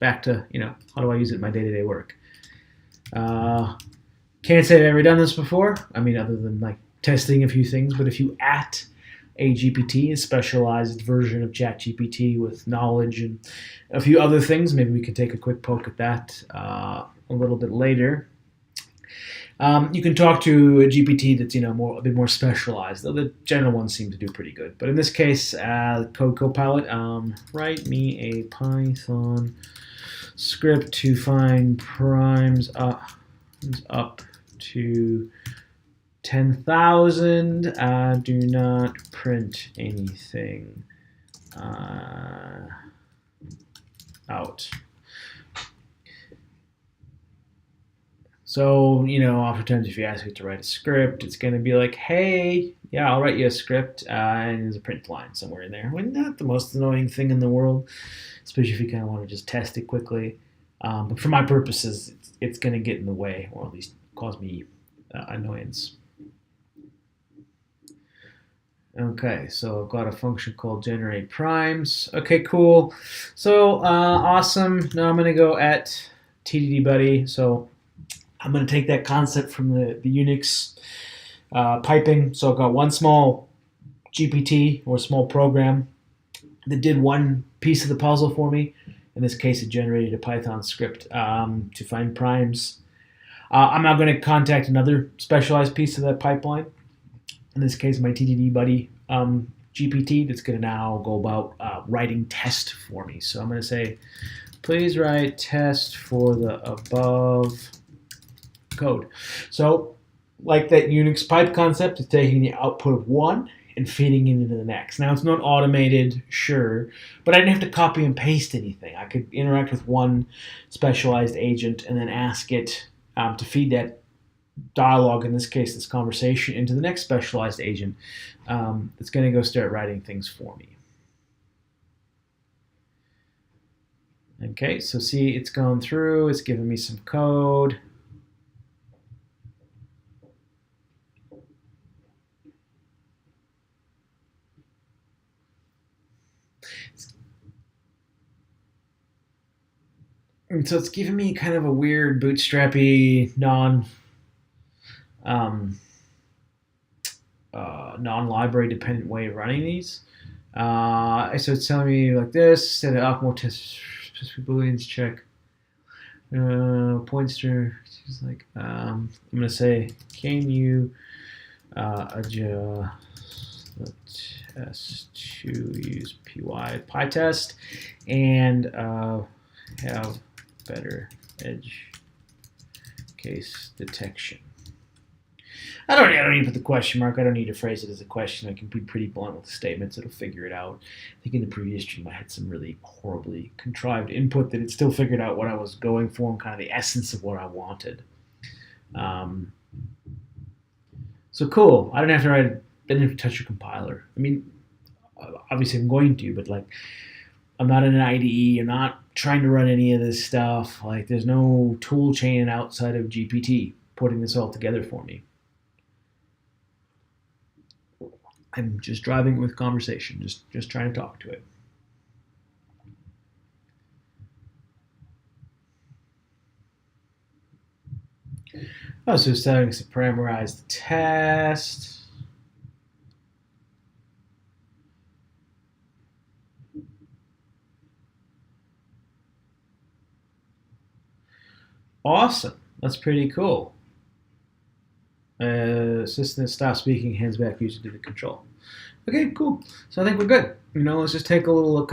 back to, how do I use it in my day-to-day work? Can't say I've ever done this before. I mean, other than like testing a few things, but if you at a GPT, a specialized version of ChatGPT with knowledge and a few other things, maybe we can take a quick poke at that a little bit later. You can talk to a GPT that's a bit more specialized, though the general ones seem to do pretty good. But in this case, Code Copilot, write me a Python script to find primes up to 10,000. Do not print anything out. So, oftentimes if you ask it to write a script, it's going to be like, hey, yeah, I'll write you a script, and there's a print line somewhere in there. Well, not the most annoying thing in the world, especially if you kind of want to just test it quickly. But for my purposes, it's going to get in the way, or at least cause me annoyance. Okay, so I've got a function called generate primes. Okay, cool. So awesome. Now I'm going to go at TDD buddy. So I'm going to take that concept from the Unix piping. So I've got one small GPT or small program that did one piece of the puzzle for me. In this case, it generated a Python script to find primes. I'm now going to contact another specialized piece of that pipeline. In this case, my TDD buddy GPT that's going to now go about writing test for me. So I'm going to say, please write test for the above code. So like that Unix pipe concept, it's taking the output of one and feeding it into the next. Now it's not automated, sure, but I didn't have to copy and paste anything. I could interact with one specialized agent and then ask it to feed that dialogue, in this case this conversation, into the next specialized agent that's going to go start writing things for me. Okay, so see, it's gone through, it's given me some code. And so it's giving me kind of a weird bootstrappy non-library dependent way of running these. So it's telling me like this, set it up, more test booleans, check points to, it's like, I'm going to say, can you adjust the test to use PyTest and have better edge case detection. I don't need to put the question mark. I don't need to phrase it as a question. I can be pretty blunt with the statements. It'll figure it out. I think in the previous stream I had some really horribly contrived input that it still figured out what I was going for and kind of the essence of what I wanted. So cool. I didn't have to write. I didn't have to touch your compiler. I mean, obviously I'm going to, but like, I'm not in an IDE. I'm not trying to run any of this stuff. Like, there's no tool chain outside of GPT putting this all together for me. I'm just driving it with conversation, just trying to talk to it. Oh, so it's telling us to parameterize the test. Awesome. That's pretty cool. Assistant stops speaking, hands back user to the control. Okay, cool. So I think we're good. Let's just take a little look at